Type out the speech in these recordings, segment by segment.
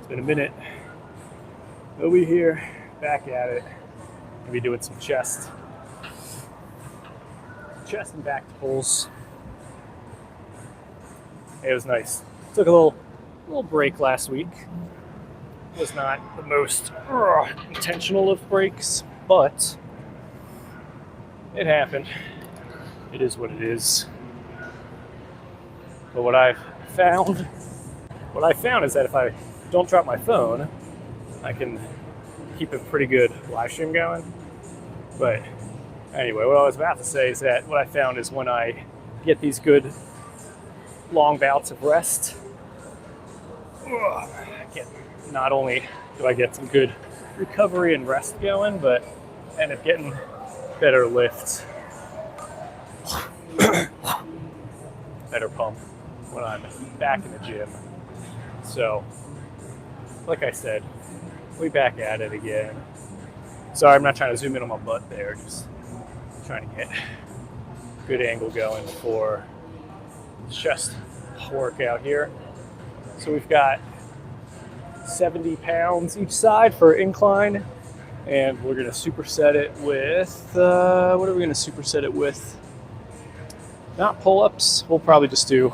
It's been a minute. We'll be here, back at it. We'll be doing some chest and back pulls. It was nice. Took a little break last week. Was not the most intentional of breaks, but it happened. It is what it is. But what I found is that if I don't drop my phone, I can keep a pretty good live stream going. But anyway, what I was about to say is that what I found is when I get these good long bouts of rest, not only do I get some good recovery and rest going, but I end up getting better lifts, better pump when I'm back in the gym. So, like I said, we back at it again. Sorry, I'm not trying to zoom in on my butt there, just trying to get a good angle going for chest workout here. So we've got 70 pounds each side for incline, and we're going to superset it with, what are we going to superset it with? Not pull-ups, we'll probably just do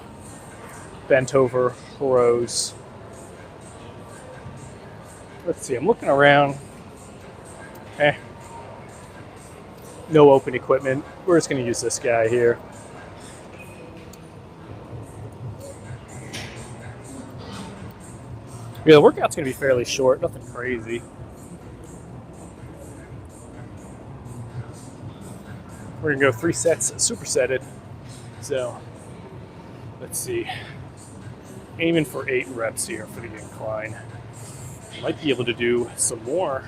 bent over rows. Let's see, I'm looking around. No open equipment. We're just going to use this guy here. Yeah, the workout's going to be fairly short, nothing crazy. We're going to go 3 sets supersetted. So, let's see. Aiming for 8 reps here for the incline. Might be able to do some more.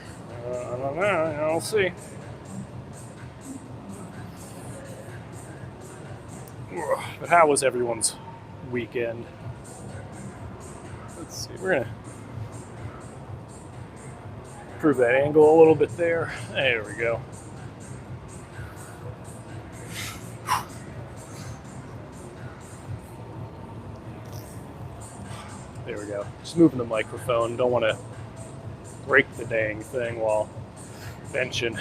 I don't know. I'll see. But how was everyone's weekend? Let's see. We're going to improve that angle a little bit there. There we go. There we go. Just moving the microphone. Don't want to break the dang thing while benching.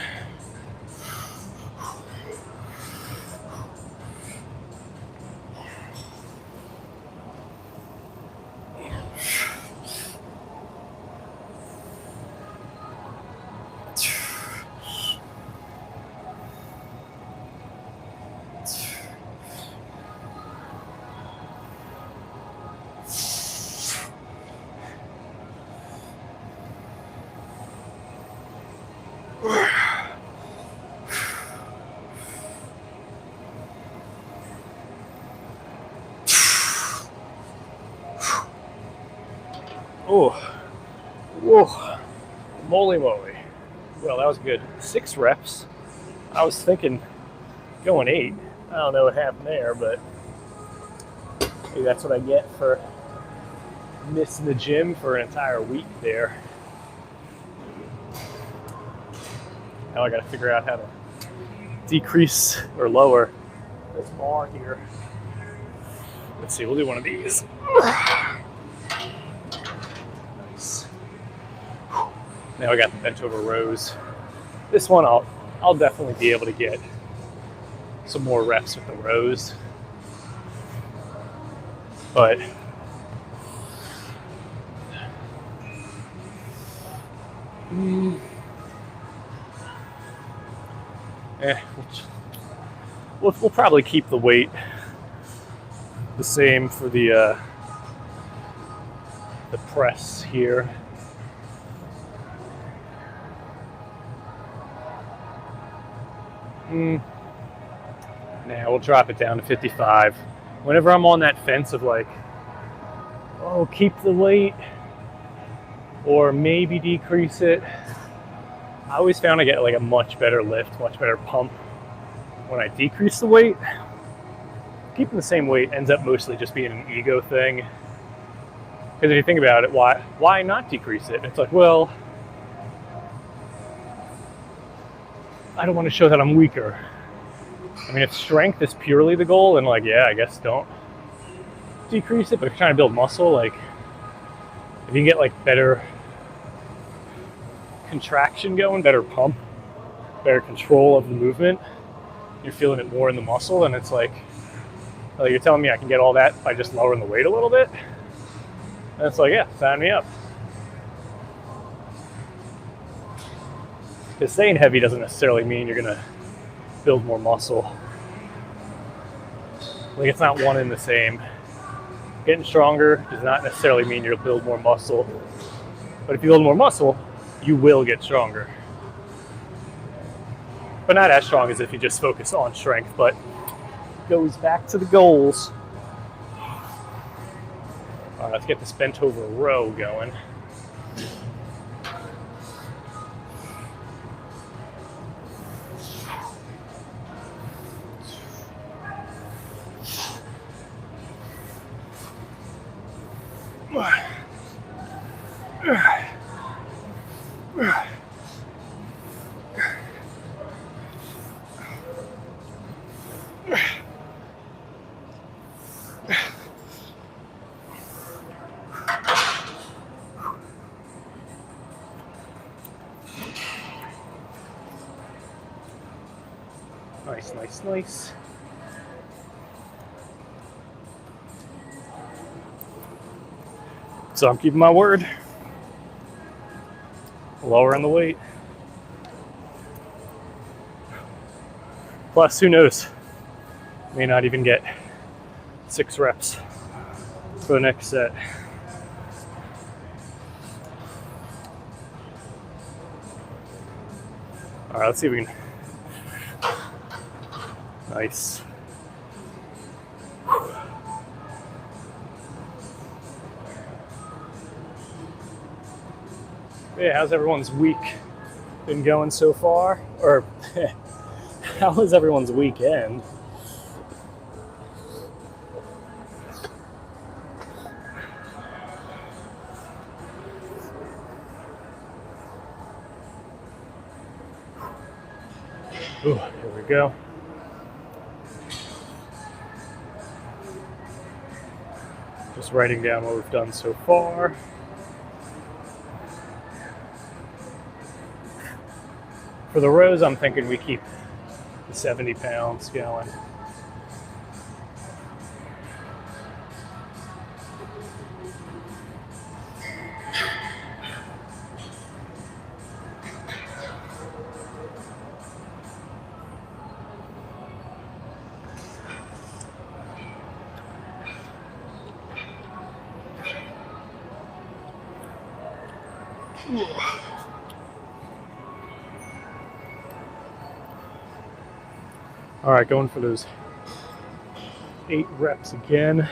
Oh, whoa, moly. Well, that was good. 6 reps. I was thinking going 8. I don't know what happened there, but maybe that's what I get for missing the gym for an entire week there. Now I gotta figure out how to decrease or lower this bar here. Let's see, we'll do one of these. Nice. Now I got the bent over rows. This one I'll definitely be able to get some more reps with the rows. But we'll probably keep the weight the same for the press here. Now we'll drop it down to 55. Whenever I'm on that fence of like, oh, keep the weight or maybe decrease it, I always found I get like a much better lift, much better pump when I decrease the weight. Keeping the same weight ends up mostly just being an ego thing. Because if you think about it, why not decrease it? It's like, well, I don't want to show that I'm weaker. I mean, if strength is purely the goal, then like, yeah, I guess don't decrease it. But if you're trying to build muscle, like, If you can get like better contraction going, better pump, better control of the movement, you're feeling it more in the muscle, and it's like you're telling me I can get all that by just lowering the weight a little bit? And it's like, yeah, sign me up. Because staying heavy doesn't necessarily mean you're going to build more muscle. Like, it's not one and the same. Getting stronger does not necessarily mean you'll build more muscle. But if you build more muscle, you will get stronger. But not as strong as if you just focus on strength, but goes back to the goals. All right, let's get this bent over row going. Nice, nice, nice. So I'm keeping my word. Lowering the weight. Plus, who knows? May not even get 6 reps for the next set. All right, let's see if we can. Nice. Yeah, how's everyone's week been going so far? Or how was everyone's weekend? Ooh, here we go. Just writing down what we've done so far. For the rows, I'm thinking we keep the 70 pounds going. All right, going for those 8 reps again.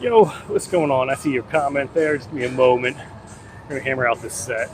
Yo, what's going on? I see your comment there. Just give me a moment. I'm gonna hammer out this set.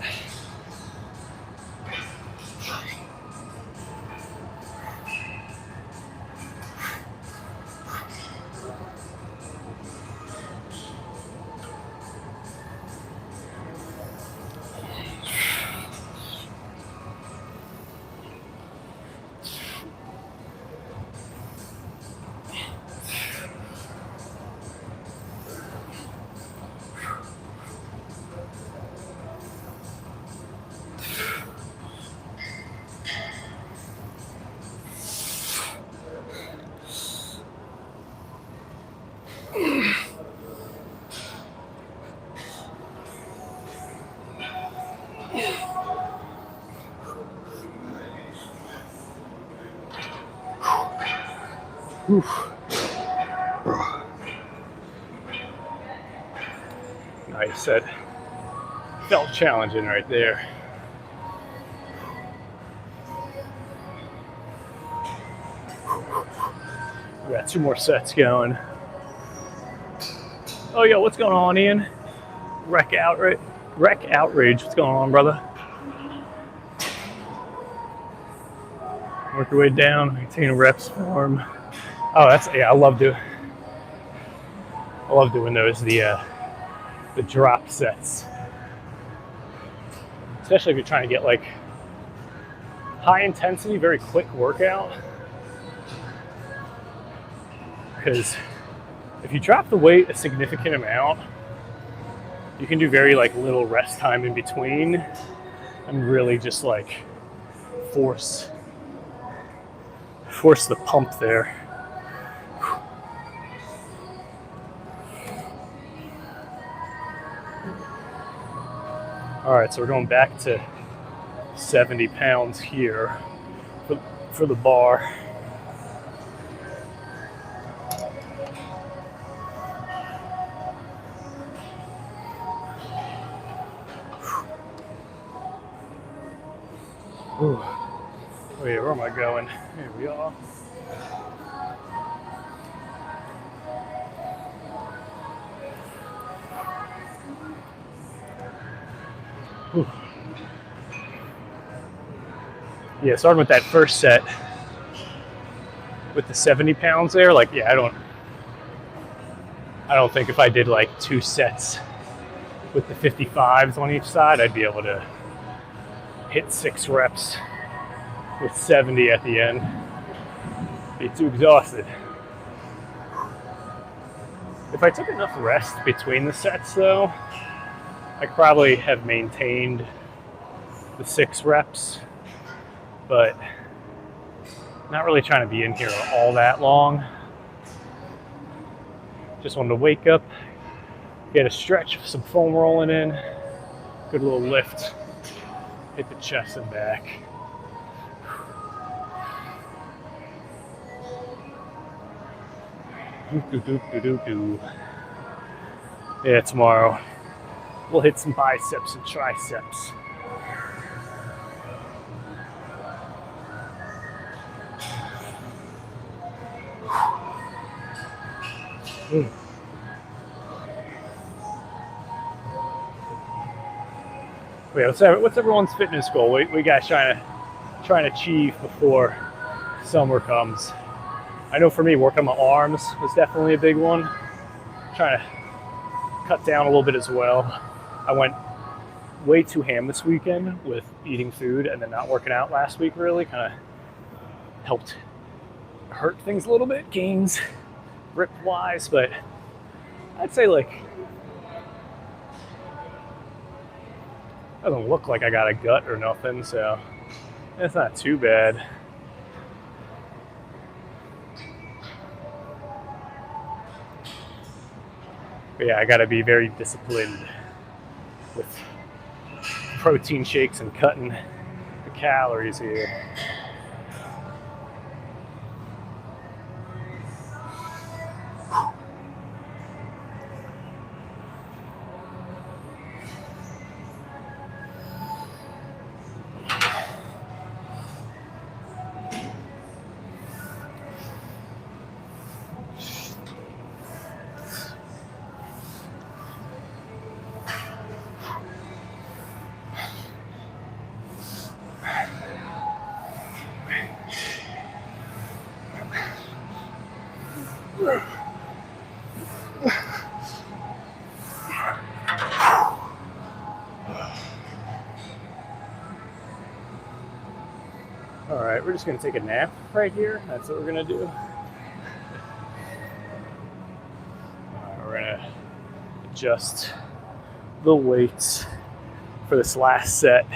Nice set. Felt challenging right there. We got 2 more sets going. Oh, yo, what's going on, Ian? Wreck Outrage. What's going on, brother? Work your way down, maintain reps form. Oh, I love doing those, the drop sets. Especially if you're trying to get like high intensity, very quick workout. Because if you drop the weight a significant amount, you can do very like little rest time in between and really just like force the pump there. All right, so we're going back to 70 pounds here for the bar. Ooh. Wait, where am I going? Here we are. Ooh. Yeah, starting with that first set with the 70 pounds there, like, yeah, I don't think if I did like 2 sets with the 55s on each side, I'd be able to hit 6 reps with 70 at the end. Be too exhausted. If I took enough rest between the sets though, I probably have maintained the 6 reps, but not really trying to be in here all that long. Just wanted to wake up, get a stretch, some foam rolling in, good little lift, hit the chest and back. Yeah, tomorrow we'll hit some biceps and triceps. Wait, what's everyone's fitness goal? We guys trying to achieve before summer comes? I know for me, working my arms was definitely a big one. Trying to cut down a little bit as well. I went way too ham this weekend with eating food and then not working out last week. Really kind of helped hurt things a little bit, gains rip wise, but I'd say like doesn't look like I got a gut or nothing, so it's not too bad. But yeah, I gotta be very disciplined with protein shakes and cutting the calories here. All right, we're just gonna take a nap right here. That's what we're gonna do. All right, we're gonna adjust the weights for this last set.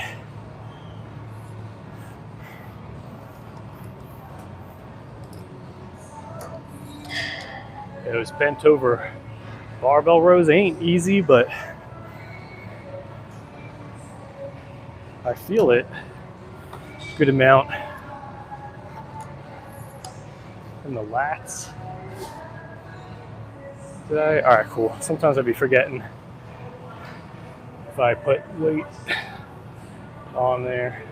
Those bent over barbell rows ain't easy, but I feel it. Good amount in the lats today. All right, cool. Sometimes I'd be forgetting if I put weight on there.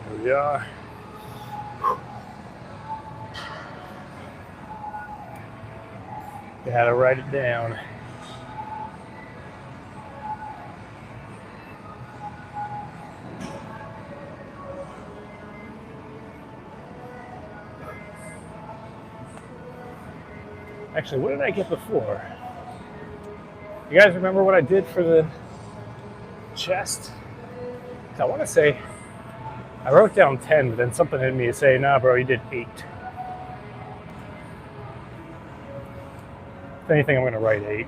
There we are. Gotta write it down. Actually, what did I get before? You guys remember what I did for the chest? I want to say I wrote down 10, but then something in me to say, nah, bro, you did 8. If anything, I'm going to write 8.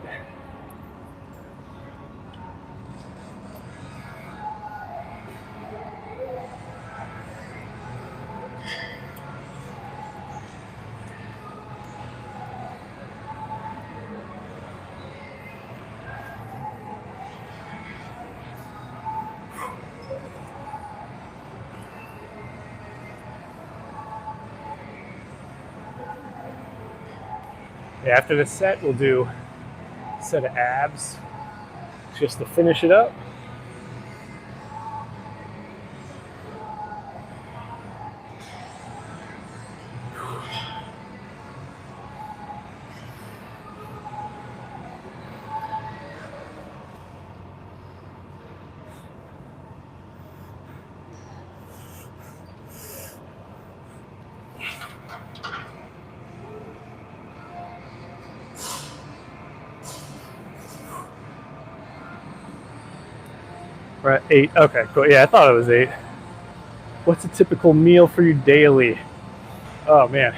Yeah, after this set, we'll do a set of abs just to finish it up. We're at 8. Okay, cool. Yeah, I thought it was 8. What's a typical meal for you daily? Oh, man.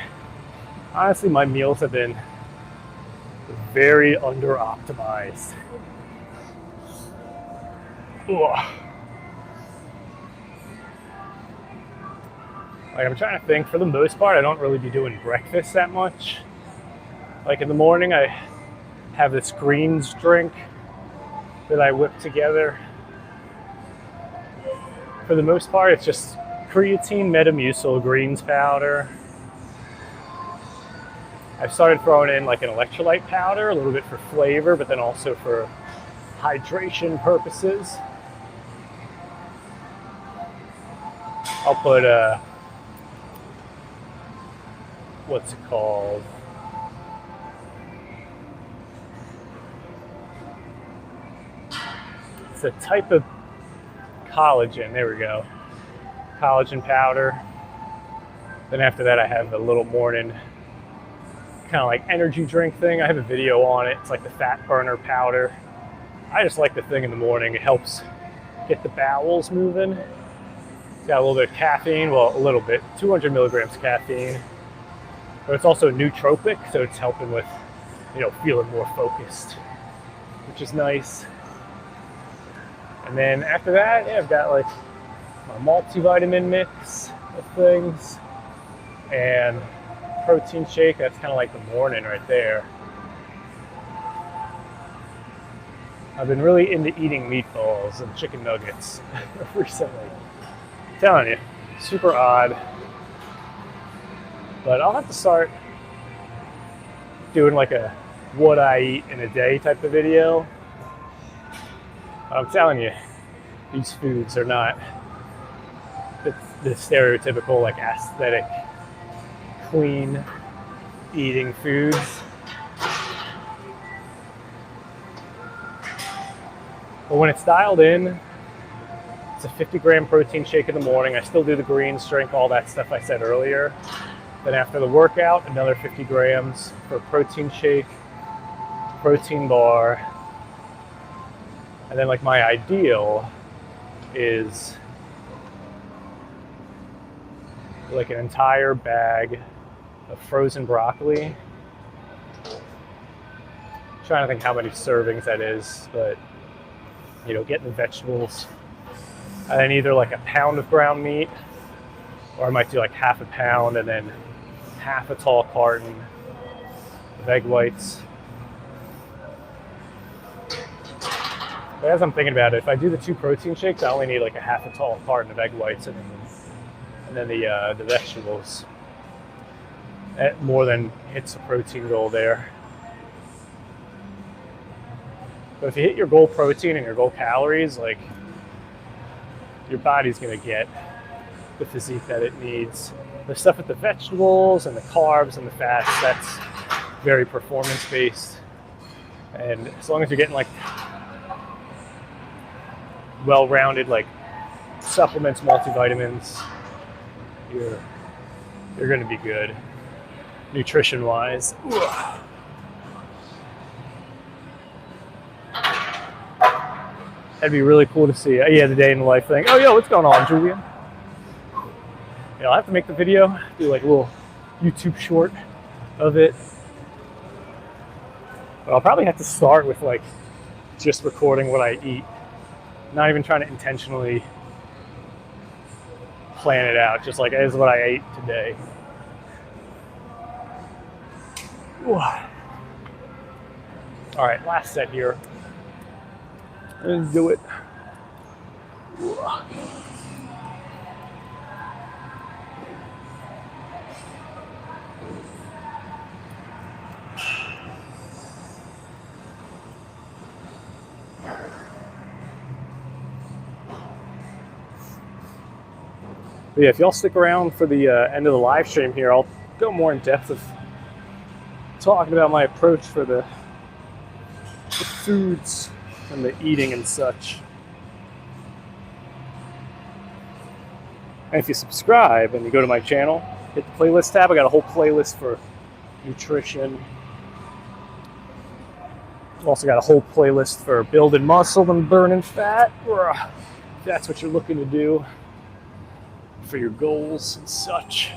Honestly, my meals have been very under-optimized. Ugh. Like, I'm trying to think. For the most part, I don't really be doing breakfast that much. Like, in the morning, I have this greens drink that I whip together. For the most part, it's just creatine, Metamucil, greens powder. I've started throwing in like an electrolyte powder, a little bit for flavor, but then also for hydration purposes. I'll put what's it called? It's a type of collagen. There we go. Collagen powder. Then after that, I have a little morning kind of like energy drink thing. I have a video on it. It's like the fat burner powder. I just like the thing in the morning. It helps get the bowels moving. It's got a little bit of caffeine. Well, a little bit. 200 milligrams caffeine. But it's also nootropic, so it's helping with, feeling more focused, which is nice. And then after that, yeah, I've got like my multivitamin mix of things and protein shake. That's kind of like the morning right there. I've been really into eating meatballs and chicken nuggets recently. I'm telling you, super odd. But I'll have to start doing like a what I eat in a day type of video. I'm telling you, these foods are not the stereotypical like aesthetic, clean eating foods. But when it's dialed in, it's a 50-gram protein shake in the morning. I still do the greens, drink all that stuff I said earlier. Then after the workout, another 50 grams for protein shake, protein bar. And then like my ideal is like an entire bag of frozen broccoli. I'm trying to think how many servings that is, but getting the vegetables. And then either like a pound of ground meat, or I might do like half a pound and then half a tall carton of egg whites. But as I'm thinking about it, if I do the 2 protein shakes, I only need like a half a tall carton of egg whites and then the vegetables. That more than hits the protein goal there. But if you hit your goal protein and your goal calories, like your body's gonna get the physique that it needs. The stuff with the vegetables and the carbs and the fats, very performance based. And as long as you're getting like well-rounded like supplements, multivitamins, you're going to be good nutrition wise. That'd be really cool to see. Yeah, the day in the life thing. Oh, yo, what's going on, Julian? Yeah, I'll have to make the video, do like a little YouTube short of it. But I'll probably have to start with like just recording what I eat. Not even trying to intentionally plan it out. Just like, this is what I ate today. All right, last set here. Let's do it. But yeah, if y'all stick around for the end of the live stream here, I'll go more in depth of talking about my approach for the foods and the eating and such. And if you subscribe and you go to my channel, hit the playlist tab. I got a whole playlist for nutrition. I've also got a whole playlist for building muscle and burning fat. If that's what you're looking to do for your goals and such.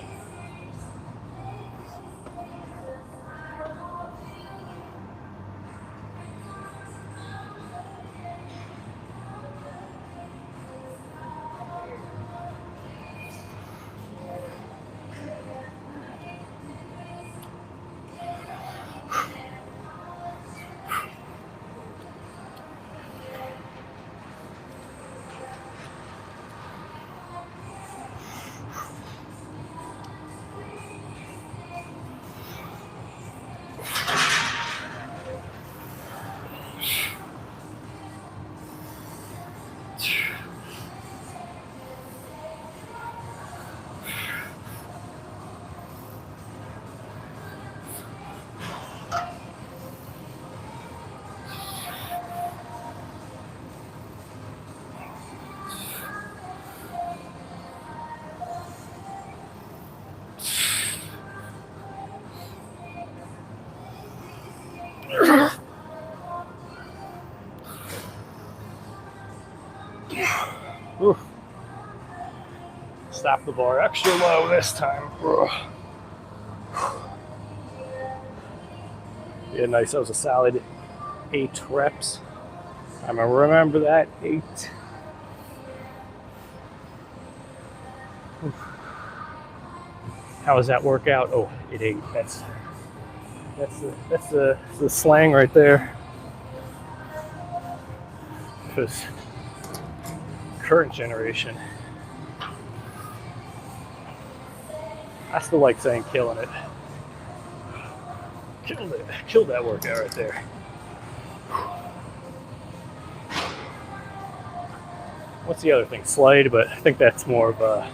Ooh. Stop the bar extra low this time. Yeah, nice. That was a solid 8 reps. I'm gonna remember that 8. How does that work out? Oh, it ate. That's the slang right there. Because current generation, I still like saying killing it. Killed it. Killed that workout right there. What's the other thing? Slayed, but I think that's more of a...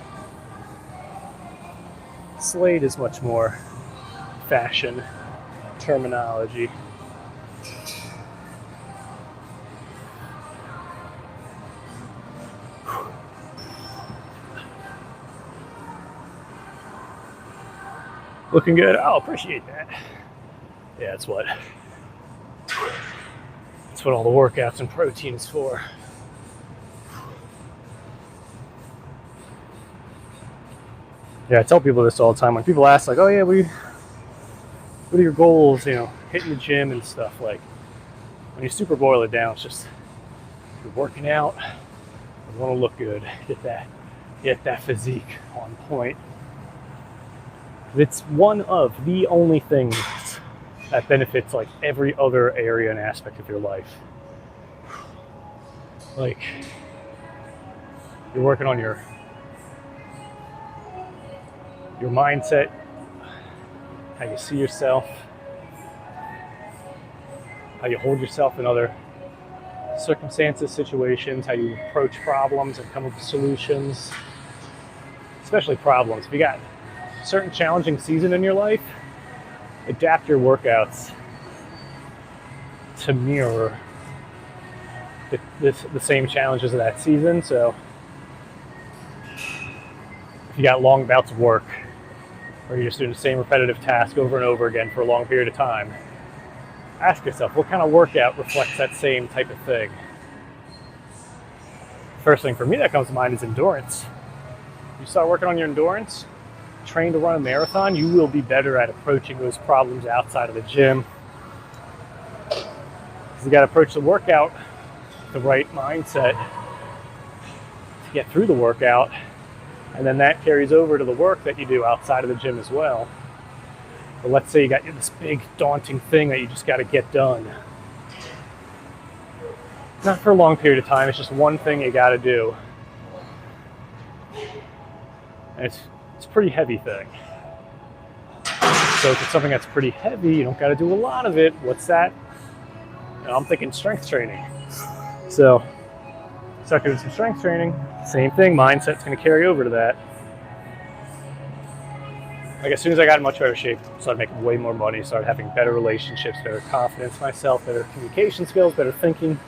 Slayed is much more fashion terminology. Looking good. I'll appreciate that. Yeah, that's what all the workouts and protein is for. Yeah, I tell people this all the time. When people ask, like, oh yeah, what are your goals, hitting the gym and stuff, like, when you super boil it down, it's just, you're working out, you want to look good, get that physique on point. It's one of the only things that benefits like every other area and aspect of your life. Like, you're working on your mindset, how you see yourself, how you hold yourself in other circumstances, situations, how you approach problems and come up with solutions, especially problems. If you got a certain challenging season in your life, adapt your workouts to mirror the same challenges of that season. So if you got long bouts of work, or you're just doing the same repetitive task over and over again for a long period of time, ask yourself, what kind of workout reflects that same type of thing? First thing for me that comes to mind is endurance. You start working on your endurance, train to run a marathon, you will be better at approaching those problems outside of the gym. You got to approach the workout with the right mindset to get through the workout, and then that carries over to the work that you do outside of the gym as well. But let's say you got this big daunting thing that you just got to get done. Not for a long period of time, it's just one thing you got to do. And it's a pretty heavy thing. So if it's something that's pretty heavy, you don't got to do a lot of it. What's that? And I'm thinking strength training. So start doing some strength training. Same thing, mindset's going to carry over to that. Like as soon as I got in much better shape, started making way more money, started having better relationships, better confidence in myself, better communication skills, better thinking,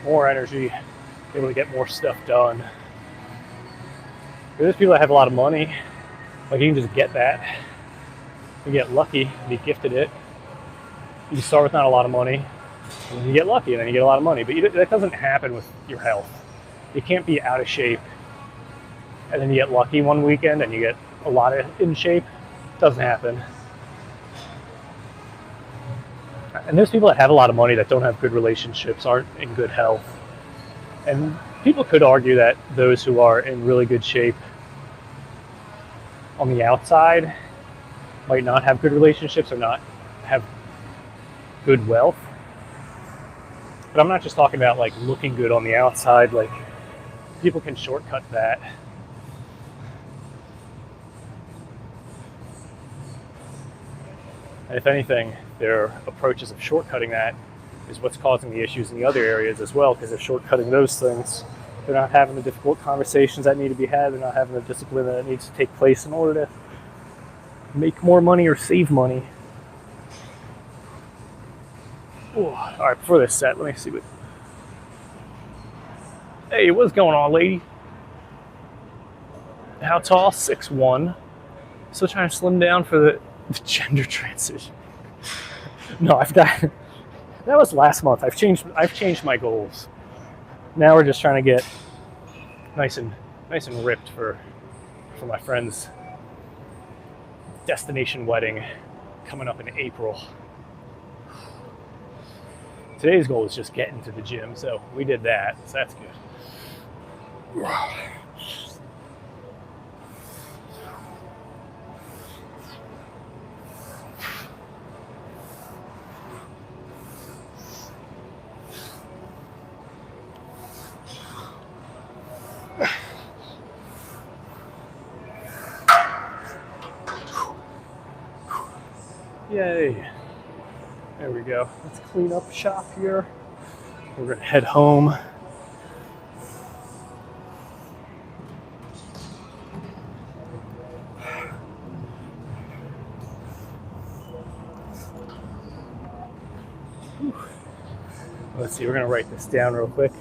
more energy, able to get more stuff done. There's people that have a lot of money, like you can just get that. You get lucky, be gifted it. You start with not a lot of money, and then you get lucky, and then you get a lot of money. But that doesn't happen with your health. You can't be out of shape, and then you get lucky one weekend, and you get a lot of in shape. It doesn't happen. And there's people that have a lot of money that don't have good relationships, aren't in good health. And people could argue that those who are in really good shape on the outside might not have good relationships or not have good wealth. But I'm not just talking about like looking good on the outside. Like people can shortcut that. And if anything, their approaches of shortcutting that is what's causing the issues in the other areas as well, because they're shortcutting those things. They're not having the difficult conversations that need to be had. They're not having the discipline that needs to take place in order to make more money or save money. Ooh, all right, before this set, let me see what... Hey, what's going on, lady? How tall? 6'1". Still trying to slim down for the gender transition. No, I've got... That was last month. I've changed my goals. Now we're just trying to get nice and ripped for my friend's destination wedding coming up in April. Today's goal is just getting to the gym, so we did that, so that's good. Yay. There we go. Let's clean up shop here. We're going to head home. Let's see, we're going to write this down real quick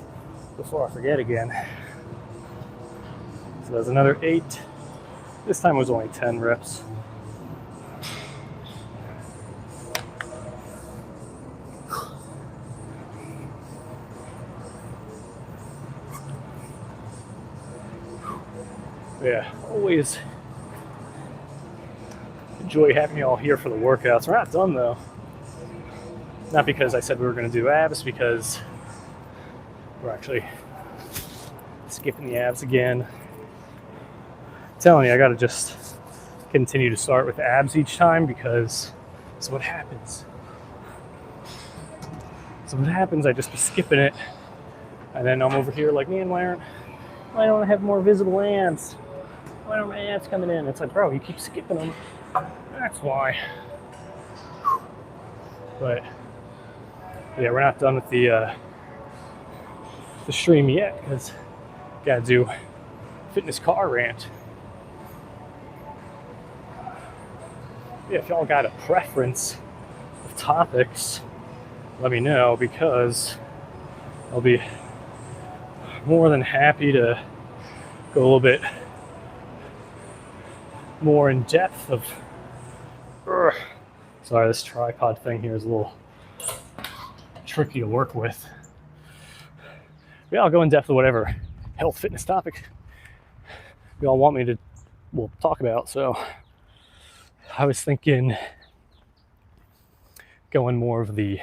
before I forget again. So there's another 8. This time it was only 10 reps. Yeah, always enjoy having you all here for the workouts. We're not done though. Not because I said we were going to do abs, because we're actually skipping the abs again. I'm telling you, I got to just continue to start with abs each time, because that's what happens. So what happens, I just be skipping it, and then I'm over here like, man, why don't I have more visible abs? Why don't my abs coming in? It's like, bro, you keep skipping them. That's why. But yeah, we're not done with the stream yet, because gotta do fitness car rant. Yeah, if y'all got a preference of topics, let me know, because I'll be more than happy to go a little bit more in depth of. Sorry, this tripod thing here is a little tricky to work with. Yeah, I'll go in depth with whatever health fitness topic you all want me to talk about. So I was thinking going more of the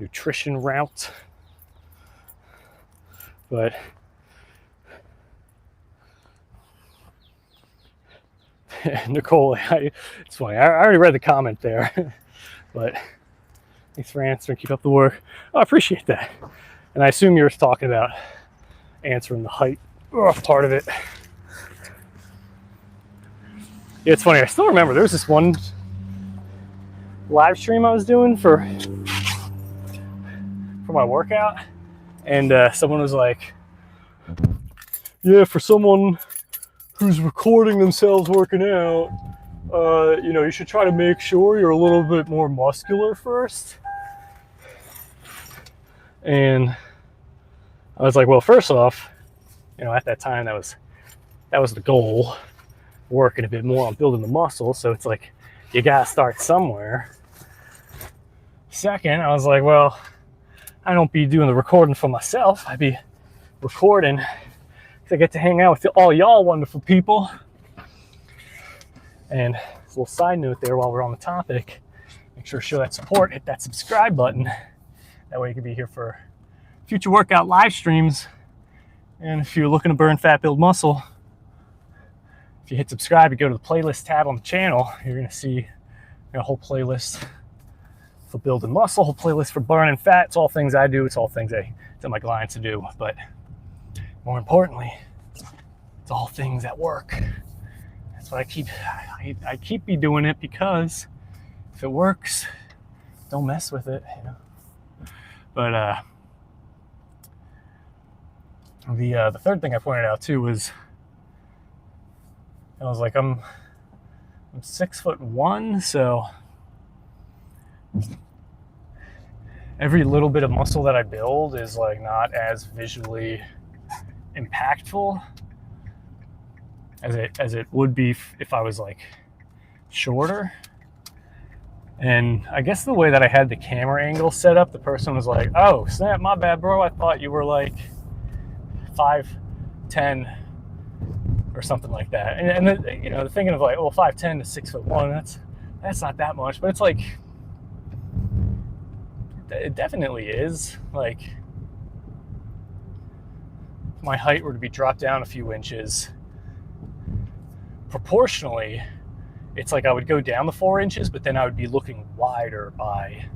nutrition route, but Nicole, it's funny, I already read the comment there, but thanks for answering, keep up the work. Oh, I appreciate that. And I assume you're talking about answering the height part of it. Yeah, it's funny, I still remember there was this one live stream I was doing for my workout, and someone was like, yeah, for someone who's recording themselves working out, you should try to make sure you're a little bit more muscular first. And I was like, well, first off, at that time that was the goal, working a bit more on building the muscle. So it's like, you gotta start somewhere. Second, I was like, well, I don't be doing the recording for myself. I be recording because I get to hang out with all y'all wonderful people. And a little side note there while we're on the topic, make sure to show that support, hit that subscribe button. That way you can be here for future workout live streams. And if you're looking to burn fat, build muscle, if you hit subscribe, you go to the playlist tab on the channel, you're gonna see a whole playlist for building muscle, whole playlist for burning fat. It's all things I do. It's all things I tell my clients to do. But more importantly, it's all things that work. That's what I keep be doing it, because if it works, don't mess with it. But the third thing I pointed out too was, I was like, I'm 6'1", so every little bit of muscle that I build is like not as visually impactful as it would be if I was like shorter. And I guess the way that I had the camera angle set up, the person was like, oh snap, my bad bro, I thought you were like 5'10" or something like that. And then, thinking of like, well, 5'10" to 6'1", that's not that much, but it's like, it definitely is. Like, if my height were to be dropped down a few inches, proportionally, it's like I would go down the 4 inches, but then I would be looking wider by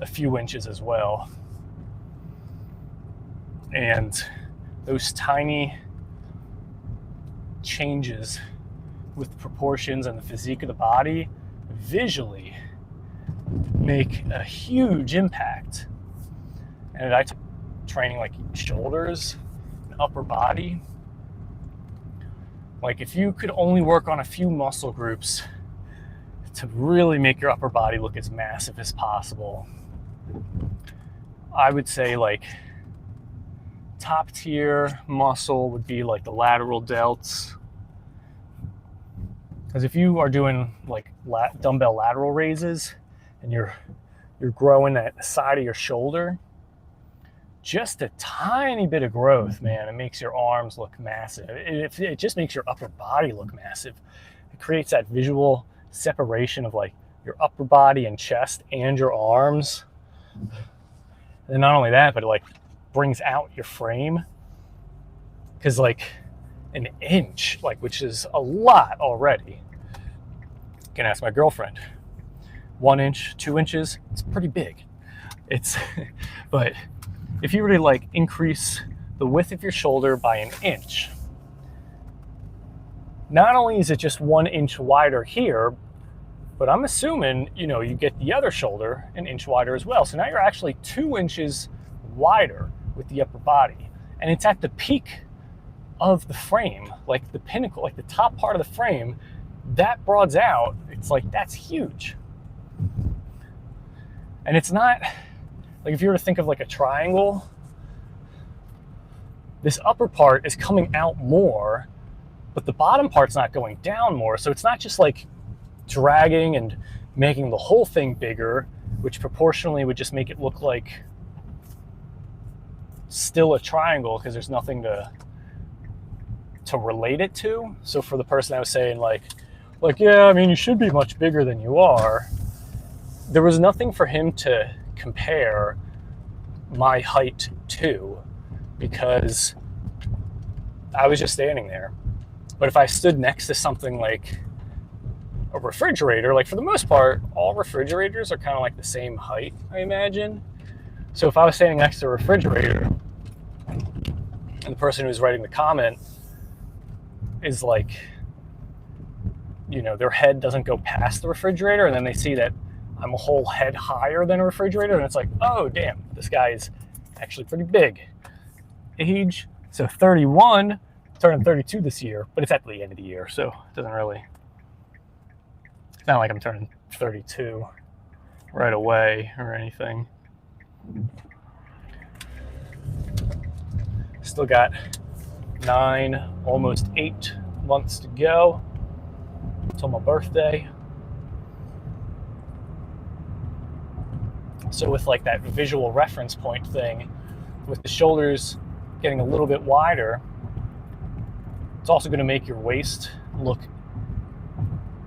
a few inches as well. And those tiny changes with the proportions and the physique of the body visually make a huge impact. And I training like shoulders and upper body, like if you could only work on a few muscle groups to really make your upper body look as massive as possible, I would say like top tier muscle would be like the lateral delts. Because if you are doing like dumbbell lateral raises and you're growing that side of your shoulder, just a tiny bit of growth, man, it makes your arms look massive. It just makes your upper body look massive. It creates that visual separation of like your upper body and chest and your arms. And not only that, but it like brings out your frame. Because like an inch, like, which is a lot already. You can ask my girlfriend. 1 inch, 2 inches, it's pretty big. But if you were to like increase the width of your shoulder by an inch, not only is it just 1 inch wider here, but I'm assuming, you get the other shoulder an inch wider as well. So now you're actually 2 inches wider with the upper body. And it's at the peak of the frame, like the pinnacle, like the top part of the frame that broadens out, it's like, that's huge. And it's not, like if you were to think of like a triangle, this upper part is coming out more, but the bottom part's not going down more. So it's not just like dragging and making the whole thing bigger, which proportionally would just make it look like still a triangle because there's nothing to relate it to. So for the person I was saying like, yeah, I mean, you should be much bigger than you are, there was nothing for him to compare my height to because I was just standing there. But if I stood next to something like a refrigerator, like for the most part, all refrigerators are kind of like the same height, I imagine. So if I was standing next to a refrigerator and the person who's writing the comment is like, you know, their head doesn't go past the refrigerator, and then they see that I'm a whole head higher than a refrigerator, and it's like, oh, damn, this guy is actually pretty big. Age, so 31, turning 32 this year, but it's at the end of the year, so it doesn't really, it's not like I'm turning 32 right away or anything. Still got 9, almost 8 months to go until my birthday. So with like that visual reference point thing, with the shoulders getting a little bit wider, it's also going to make your waist look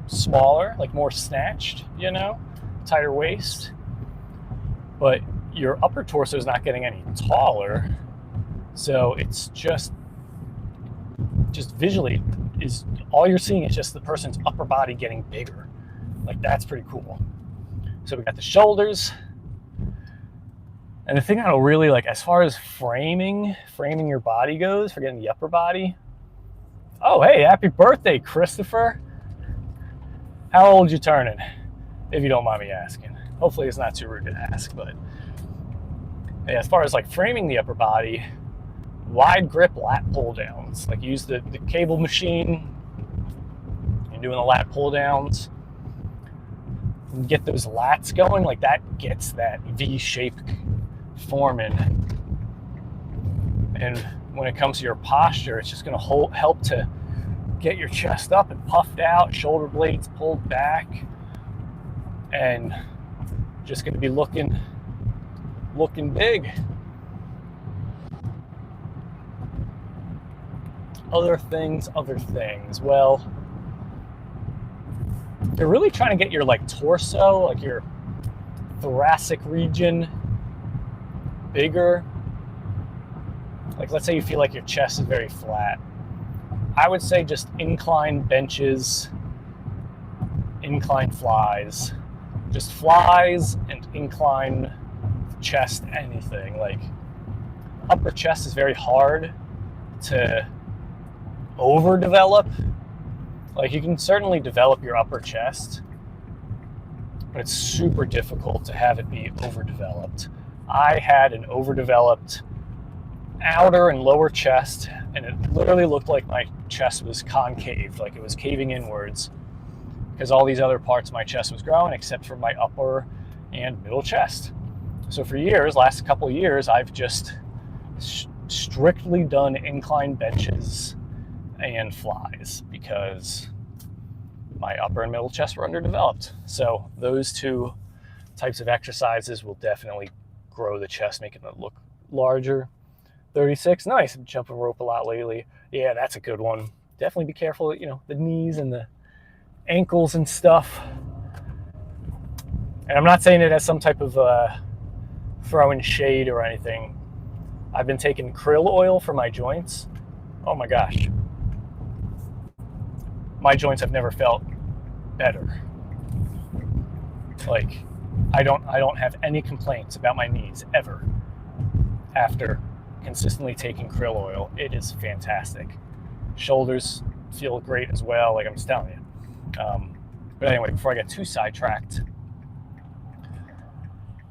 smaller, like more snatched, you know, tighter waist. But your upper torso is not getting any taller, so it's just visually is all you're seeing is just the person's upper body getting bigger. Like, that's pretty cool. So we got the shoulders. And the thing I don't really like, as far as framing your body goes, for getting the upper body. Oh, hey, happy birthday, Christopher. How old you turning, if you don't mind me asking? Hopefully it's not too rude to ask, but yeah, as far as like framing the upper body, wide grip lat pull downs. Like, use the cable machine. You're doing the lat pull downs. Get those lats going, like that gets that V shape forming. And when it comes to your posture, it's just going to help to get your chest up and puffed out, shoulder blades pulled back, and just going to be looking big. Other things. Well, they're really trying to get your like torso, like your thoracic region bigger. Like, let's say you feel like your chest is very flat. I would say just incline benches, incline flies. Just flies and incline chest anything. Like, upper chest is very hard to overdevelop. Like, you can certainly develop your upper chest, but it's super difficult to have it be overdeveloped. I had an overdeveloped outer and lower chest, and it literally looked like my chest was concave, like it was caving inwards, because all these other parts of my chest was growing except for my upper and middle chest. So for years, last couple of years, I've just strictly done incline benches and flies because my upper and middle chest were underdeveloped. So those two types of exercises will definitely grow the chest, making it look larger. 36, nice. I'm jumping rope a lot lately. Yeah, that's a good one. Definitely be careful, you know, the knees and the ankles and stuff. And I'm not saying it as some type of throwing shade or anything. I've been taking krill oil for my joints. Oh my gosh. My joints have never felt better. Like, I don't have any complaints about my knees ever after consistently taking krill oil. It is fantastic. Shoulders feel great as well, like I'm just telling you. But anyway, before I get too sidetracked,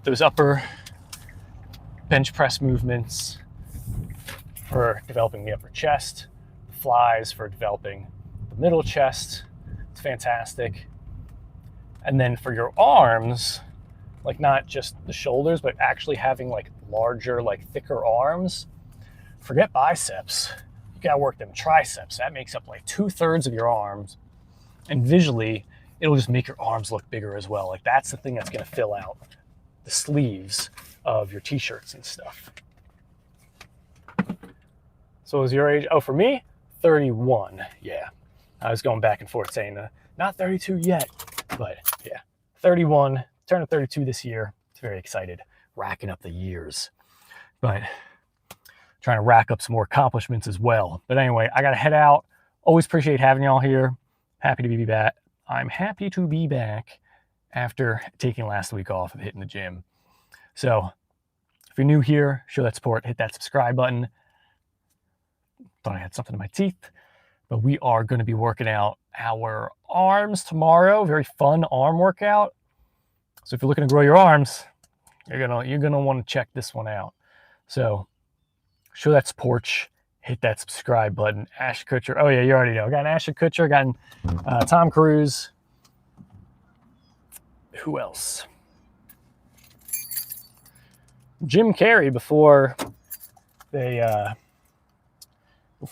those upper bench press movements for developing the upper chest, flies for developing the middle chest, It's fantastic. And then for your arms, like not just the shoulders, but actually having like larger, like thicker arms, forget biceps. You gotta work them triceps. That makes up like 2/3 of your arms. And visually, it'll just make your arms look bigger as well. Like that's the thing that's gonna fill out the sleeves of your t-shirts and stuff. So is your age? Oh, for me, 31. Yeah, I was going back and forth saying not 32 yet, but yeah, 31. Turning 32 this year. It's very excited, racking up the years, but trying to rack up some more accomplishments as well. But anyway, I gotta head out. Always appreciate having y'all here. Happy to be back. I'm happy to be back after taking last week off of hitting the gym. So if you're new here, show that support, hit that subscribe button. Thought I had something in my teeth, but we are going to be working out our arms tomorrow. Very fun arm workout. So if you're looking to grow your arms, you're gonna want to check this one out. So show that support, hit that subscribe button. Ashton Kutcher. Oh yeah, you already know. Got an Ashton Kutcher, got an, Tom Cruise. Who else? Jim Carrey before the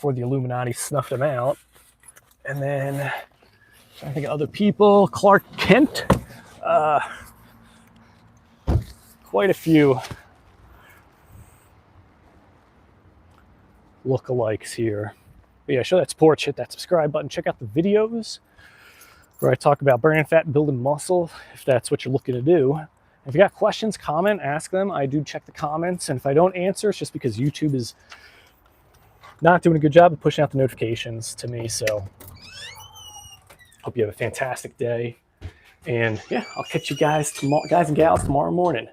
Illuminati snuffed him out. And then I think other people, Clark Kent, quite a few lookalikes here. But yeah, show that support, hit that subscribe button, check out the videos where I talk about burning fat and building muscle, if that's what you're looking to do. If you got questions, comment, ask them. I do check the comments, and if I don't answer, it's just because YouTube is not doing a good job of pushing out the notifications to me. So hope you have a fantastic day, and yeah, I'll catch you guys and gals tomorrow morning.